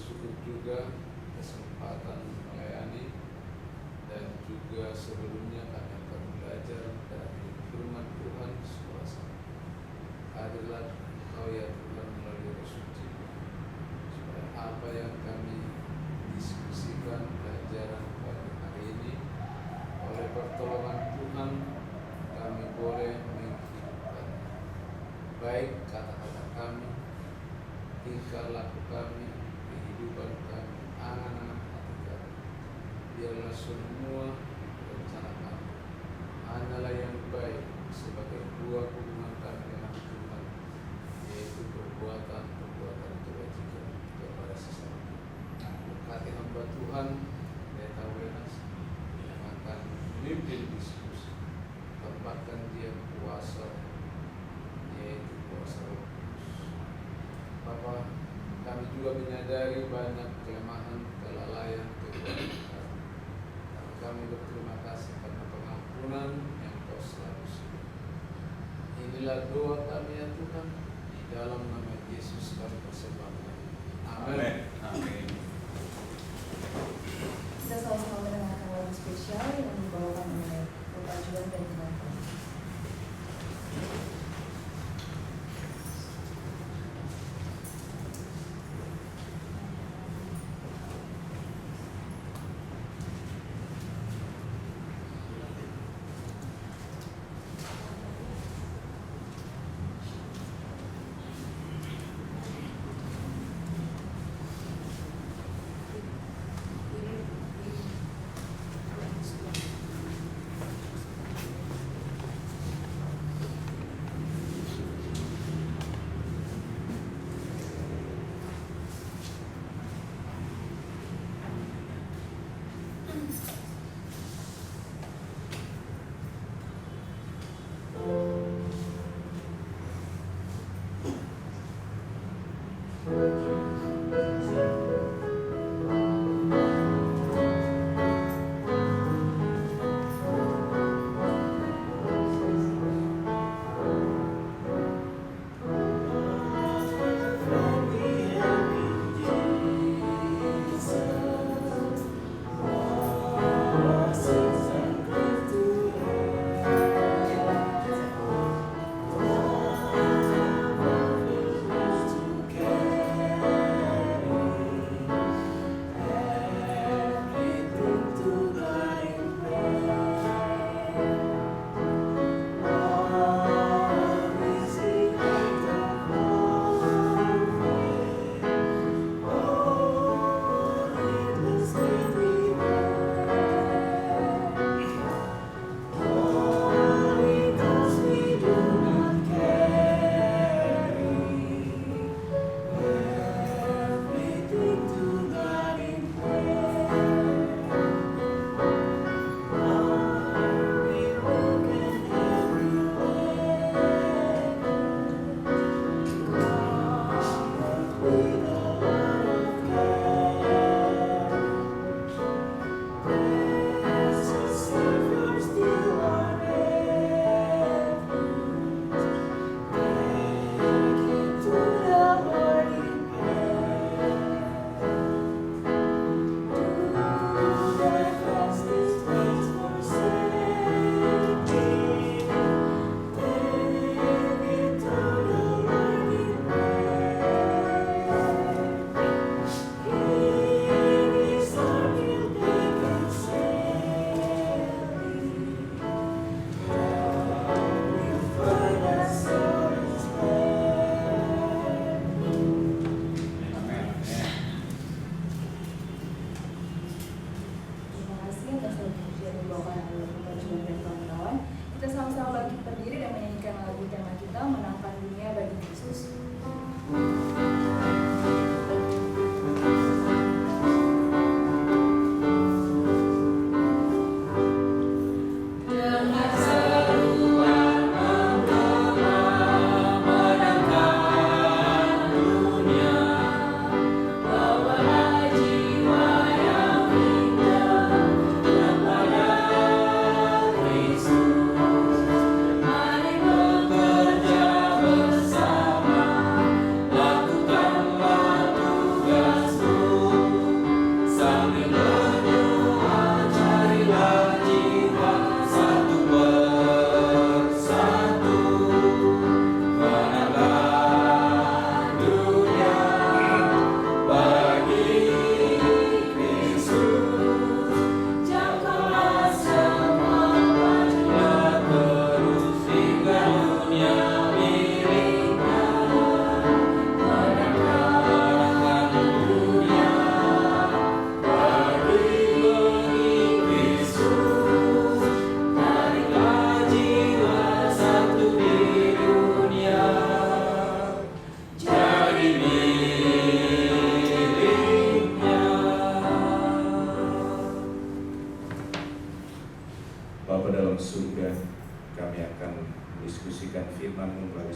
bersyukur juga kesempatan melayani, dan juga sebelumnya kami akan belajar dari firman Tuhan suasana. Hadirlah Engkau ya Tuhan melalui Roh Suci, supaya apa yang kami diskusikan pelajaran pada hari ini oleh pertolongan Tuhan kami boleh menghidupkan baik kata-kata kami, tingkah laku kami, kehidupan kami, angan-angan hati kami. Biarlah semua rencana kami hanyalah yang baik sebagai buah hubungan kami dengan Tuhan, yaitu perbuatan kebajikan kepada sesama. Berkati hamba Tuhan Pendeta Wenas yang akan memimpin diskusi, tempatkan dia kuasa, yaitu kuasa Roh Kudus. Bapa, kami juga menyadari banyak kelemahan, kelalaian, kekurangan kami. Tapi kami berterima kasih karena pengampunan yang Kau selalu sediakan. Inilah doa kami ya Tuhan, di dalam nama Yesus kami persembahkan. Amin. Amin. Kita sama-sama mendengarkan lagu spesial yang dibawakan oleh Bapak Juan dan teman-teman.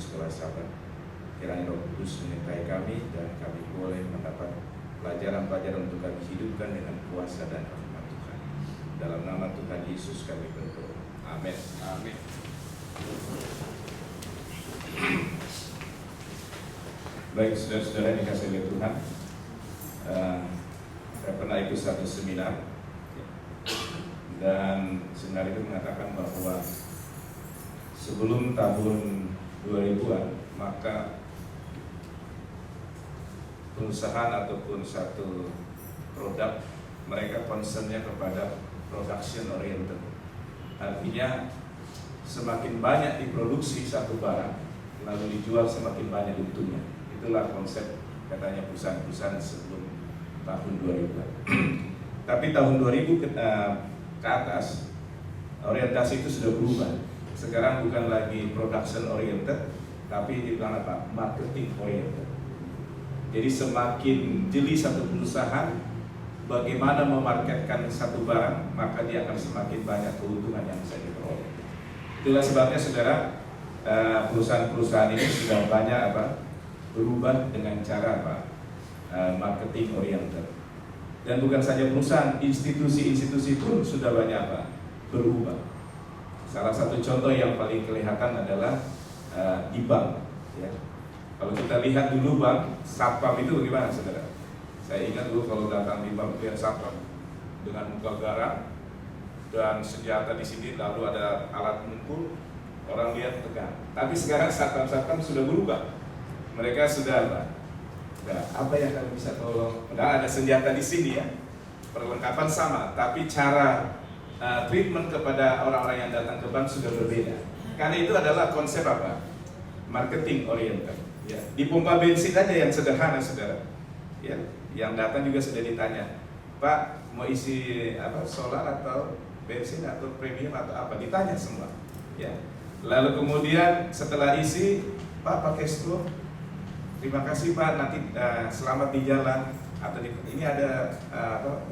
Sekolah Sahabat. Kiranya Roh Kudus menyertai kami dan kami boleh mendapat pelajaran-pelajaran untuk kami hidupkan dengan kuasa dan rahmat Tuhan. Dalam nama Tuhan Yesus kami berdoa. Amin. Amin. Baik, saudara-saudara yang dikasihi oleh Tuhan, saya pernah ikut satu seminar dan seminar itu mengatakan bahwa sebelum tahun 2000-an maka perusahaan ataupun satu produk mereka concernnya kepada production oriented. Artinya semakin banyak diproduksi satu barang lalu dijual semakin banyak untungnya. Itulah konsep katanya perusahaan-perusahaan sebelum tahun 2000. Tapi tahun 2000 ke atas orientasi itu sudah berubah. Sekarang bukan lagi production oriented, tapi dibilang apa? Marketing oriented. Jadi semakin jeli satu perusahaan bagaimana memarketkan satu barang, maka dia akan semakin banyak keuntungan yang bisa diperoleh. Itulah sebabnya saudara, perusahaan-perusahaan ini sudah banyak berubah dengan cara marketing oriented. Dan bukan saja perusahaan, institusi-institusi pun sudah banyak berubah. Salah satu contoh yang paling kelihatan adalah di bank. Ya. Kalau kita lihat dulu bank, satpam itu bagaimana saudara? Saya ingat dulu kalau datang di bank lihat satpam dengan muka garang dan senjata di sini, lalu ada alat mukul, orang lihat tegang. Tapi sekarang satpam sudah berubah. Mereka sudah apa yang kalian bisa tolong? Padahal ada senjata di sini ya, perlengkapan sama, tapi cara treatment kepada orang-orang yang datang ke bank sudah berbeda. Karena itu adalah konsep marketing oriented. Ya. Di pompa bensin aja yang sederhana saudara, ya, yang datang juga sudah ditanya, Pak mau isi solar atau bensin atau premium atau apa? Ditanya semua. Ya. Lalu kemudian setelah isi, Pak pakai straw. Terima kasih Pak, nanti selamat di jalan. Atau ini ada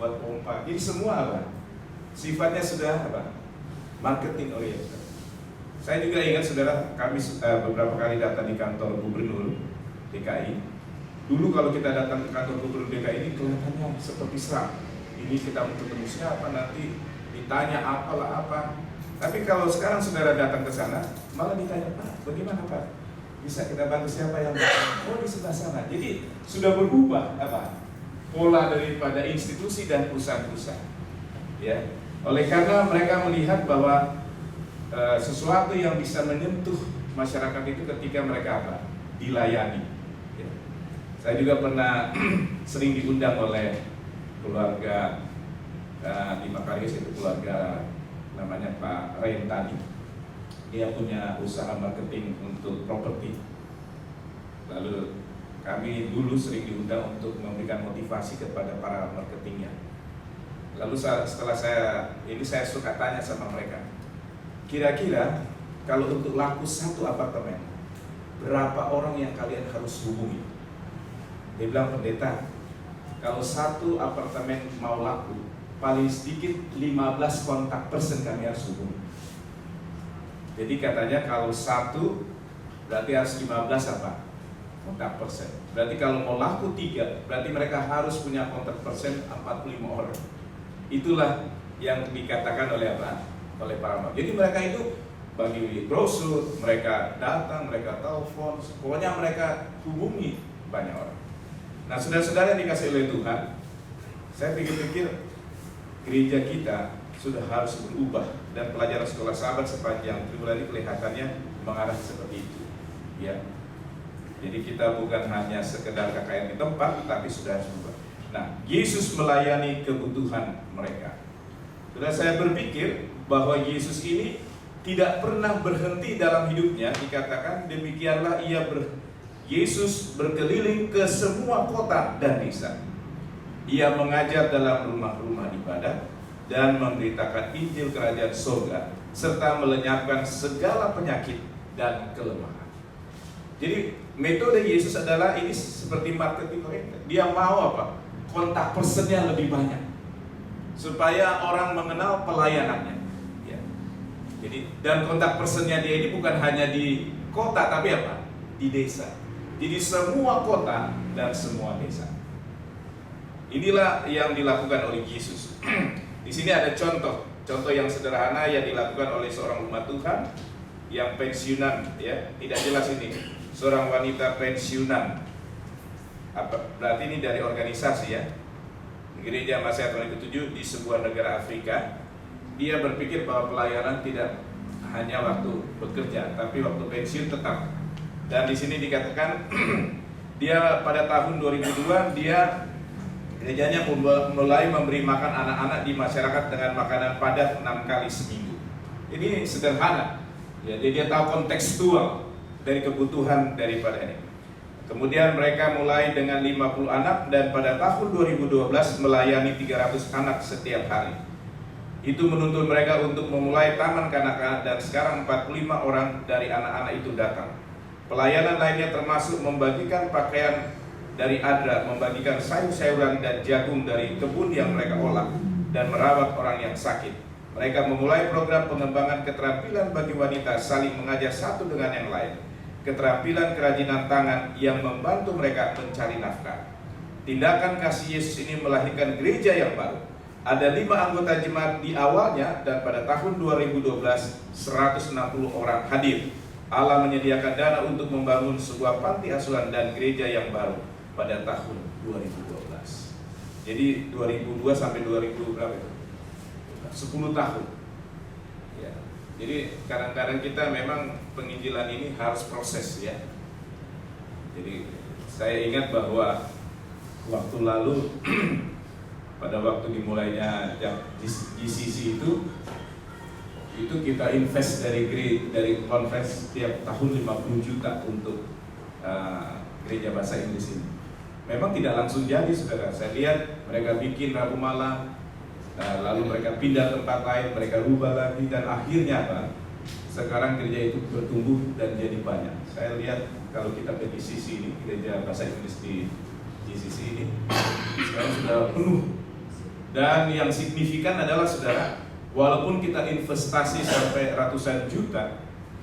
buat pompa. Jadi semua sifatnya sudah marketing oriented. Saya juga ingat saudara, kami beberapa kali datang di kantor Gubernur DKI. Dulu kalau kita datang ke kantor Gubernur DKI ini kelihatannya seperti seram. Ini kita mau ketemu siapa, nanti ditanya apalah apa. Tapi kalau sekarang saudara datang ke sana, malah ditanya, Pak, bagaimana Pak? Bisa kita bantu siapa yang datang? Oh di sebelah sana. Jadi sudah berubah pola daripada institusi dan perusahaan-perusahaan. Ya. Oleh karena mereka melihat bahwa sesuatu yang bisa menyentuh masyarakat itu ketika mereka dilayani. Ya. Saya juga pernah sering diundang oleh keluarga di Makaris, itu keluarga namanya Pak Rentani. Dia punya usaha marketing untuk properti. Lalu kami dulu sering diundang untuk memberikan motivasi kepada para marketingnya. Lalu setelah saya suka tanya sama mereka, kira-kira kalau untuk laku satu apartemen, berapa orang yang kalian harus hubungi? Dia bilang, pendeta, kalau satu apartemen mau laku, paling sedikit 15 kontak person kami harus hubungi. Jadi katanya kalau satu berarti harus 15 kontak person. Berarti kalau mau laku 3, berarti mereka harus punya kontak person 45 orang. Itulah yang dikatakan oleh oleh para marketing. Jadi mereka itu bagi brosur, mereka datang, mereka telepon, pokoknya mereka hubungi banyak orang. Nah, saudara-saudara yang dikasih oleh Tuhan, saya pikir-pikir gereja kita sudah harus berubah dan pelajaran sekolah sahabat sepanjang tribulan ini kelihatannya mengarah seperti itu. Ya. Jadi kita bukan hanya sekedar KKN di tempat, tapi sudah harus berubah. Nah, Yesus melayani kebutuhan mereka. Sudah saya berpikir bahwa Yesus ini tidak pernah berhenti dalam hidupnya. Dikatakan demikianlah Yesus berkeliling ke semua kota dan desa. Ia mengajar dalam rumah-rumah ibadah dan memberitakan Injil Kerajaan Surga serta melenyapkan segala penyakit dan kelemahan. Jadi metode Yesus adalah ini seperti marketing oriented. Dia mau kontak personnya lebih banyak supaya orang mengenal pelayanannya. Ya. Jadi dan kontak personnya dia ini bukan hanya di kota tapi di desa. Jadi semua kota dan semua desa. Inilah yang dilakukan oleh Yesus. Di sini ada contoh yang sederhana yang dilakukan oleh seorang umat Tuhan yang pensiunan, ya, tidak jelas ini, seorang wanita pensiunan. Berarti ini dari organisasi, ya, Gereja Mahasiswa Katolik ke-7 di sebuah negara Afrika. Dia berpikir bahwa pelayanan tidak hanya waktu bekerja, tapi waktu pensiun tetap. Dan di sini dikatakan dia pada tahun 2002 dia gerejanya mulai memberi makan anak-anak di masyarakat dengan makanan padat 6 kali seminggu. Ini sederhana, ya, jadi dia tahu kontekstual dari kebutuhan daripada ini. Kemudian mereka mulai dengan 50 anak dan pada tahun 2012 melayani 300 anak setiap hari. Itu menuntun mereka untuk memulai taman kanak-kanak dan sekarang 45 orang dari anak-anak itu datang. Pelayanan lainnya termasuk membagikan pakaian dari Adra, membagikan sayur-sayuran dan jagung dari kebun yang mereka olah, dan merawat orang yang sakit. Mereka memulai program pengembangan keterampilan bagi wanita saling mengajar satu dengan yang lain. Keterampilan kerajinan tangan yang membantu mereka mencari nafkah. Tindakan kasih Yesus ini melahirkan gereja yang baru. Ada 5 anggota jemaat di awalnya dan pada tahun 2012 160 orang hadir. Allah menyediakan dana untuk membangun sebuah panti asuhan dan gereja yang baru pada tahun 2012. Jadi 2002 sampai 2000 berapa itu? 10 tahun. Ya. Jadi kadang-kadang kita memang penginjilan ini harus proses, ya. Jadi saya ingat bahwa waktu lalu pada waktu dimulainya GCC itu kita invest dari conference tiap tahun 50 juta untuk gereja bahasa Inggris ini. Memang tidak langsung jadi, saudara. Saya lihat mereka bikin Rabu malam, lalu mereka pindah tempat lain, mereka rubah lagi, dan akhirnya apa? Sekarang gereja itu bertumbuh dan jadi banyak. Saya lihat kalau kita ke GCC ini, gereja bahasa Inggris di GCC ini sekarang sudah penuh. Dan yang signifikan adalah, saudara, walaupun kita investasi sampai ratusan juta,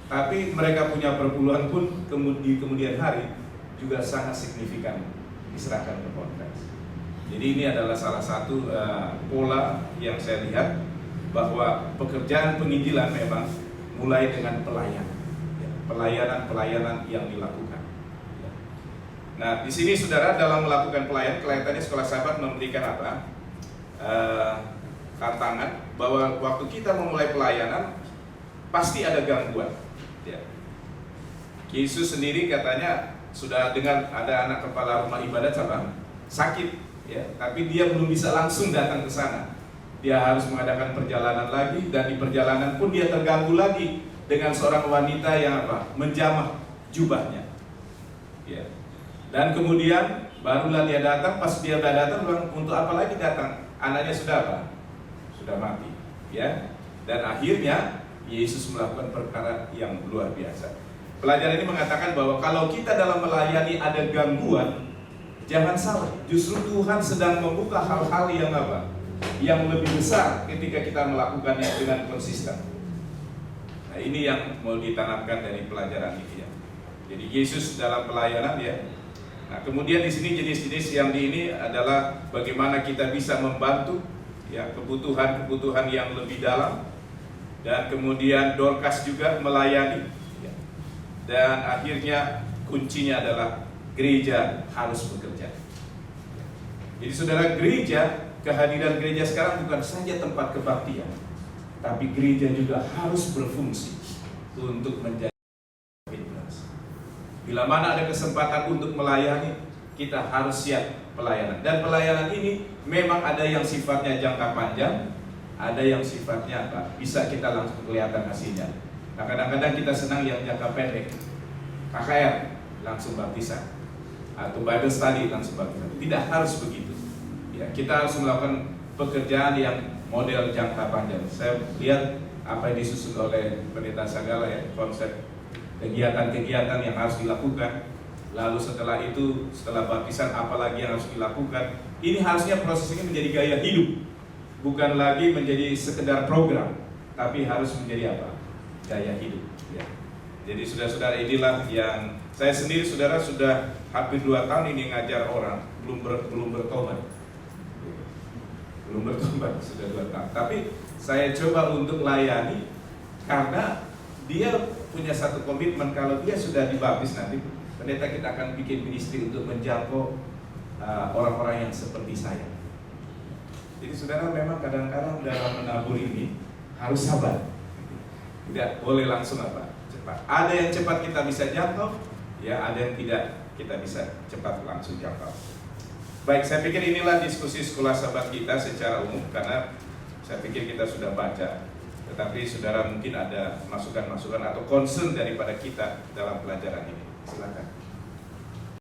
tapi mereka punya perpuluhan pun di kemudian hari juga sangat signifikan diserahkan ke konferensi. Jadi ini adalah salah satu pola yang saya lihat, bahwa pekerjaan penginjilan memang mulai dengan pelayanan, ya, pelayanan yang dilakukan. Ya. Nah, di sini, saudara, dalam melakukan pelayanan, kelihatannya Sekolah Sahabat memberikan apa? Tantangan bahwa waktu kita memulai pelayanan pasti ada gangguan. Ya. Yesus sendiri katanya sudah dengan ada anak kepala rumah ibadat sakit, ya, tapi dia belum bisa langsung datang ke sana. Dia harus mengadakan perjalanan lagi, dan di perjalanan pun dia terganggu lagi dengan seorang wanita yang menjamah jubahnya. Ya. Dan kemudian barulah dia datang. Pas dia sudah datang, untuk apa lagi datang? Anaknya sudah sudah mati, ya. Dan akhirnya Yesus melakukan perkara yang luar biasa. Pelajaran ini mengatakan bahwa kalau kita dalam melayani ada gangguan, jangan salah. Justru Tuhan sedang membuka hal-hal yang yang lebih besar ketika kita melakukannya dengan konsisten. Nah, ini yang mau ditanamkan dari pelajaran ini, ya. Jadi Yesus dalam pelayanan, ya. Nah, kemudian di sini jenis-jenis yang di ini adalah bagaimana kita bisa membantu, ya, kebutuhan-kebutuhan yang lebih dalam, dan kemudian Dorcas juga melayani, ya. Dan akhirnya kuncinya adalah gereja harus bekerja. Jadi, saudara, kehadiran gereja sekarang bukan saja tempat kebaktian, tapi gereja juga harus berfungsi untuk menjadi generasi. Bila mana ada kesempatan untuk melayani, kita harus siap pelayanan. Dan pelayanan ini memang ada yang sifatnya jangka panjang, ada yang sifatnya bisa kita langsung kelihatan hasilnya. Nah, kadang-kadang kita senang yang jangka pendek, KKR langsung baptisan, atau Bible study langsung baptisan. Tidak harus begitu. Ya, kita harus melakukan pekerjaan yang model jangka panjang. Saya lihat apa yang disusun oleh Pendeta Sagala, ya, konsep kegiatan-kegiatan yang harus dilakukan. Lalu setelah itu, setelah baptisan, apalagi yang harus dilakukan. Ini harusnya proses ini menjadi gaya hidup, bukan lagi menjadi sekedar program, tapi harus menjadi gaya hidup, ya. Jadi saudara-saudara, inilah yang Saya sendiri saudara sudah hampir 2 tahun ini ngajar orang belum bertobat. Belum bertobat sudah 2 tahun. Tapi saya coba untuk layani karena dia punya satu komitmen, kalau dia sudah dibaptis nanti pendeta kita akan bikin ministry untuk menjangkau orang-orang yang seperti saya. Jadi saudara memang kadang-kadang dalam menabur ini harus sabar. Tidak boleh langsung cepat. Ada yang cepat kita bisa jangkau, ya ada yang tidak kita bisa cepat langsung jangkau. Baik, saya pikir inilah diskusi sekolah sahabat kita secara umum karena saya pikir kita sudah baca. Tetapi saudara mungkin ada masukan-masukan atau concern daripada kita dalam pelajaran ini. Silakan.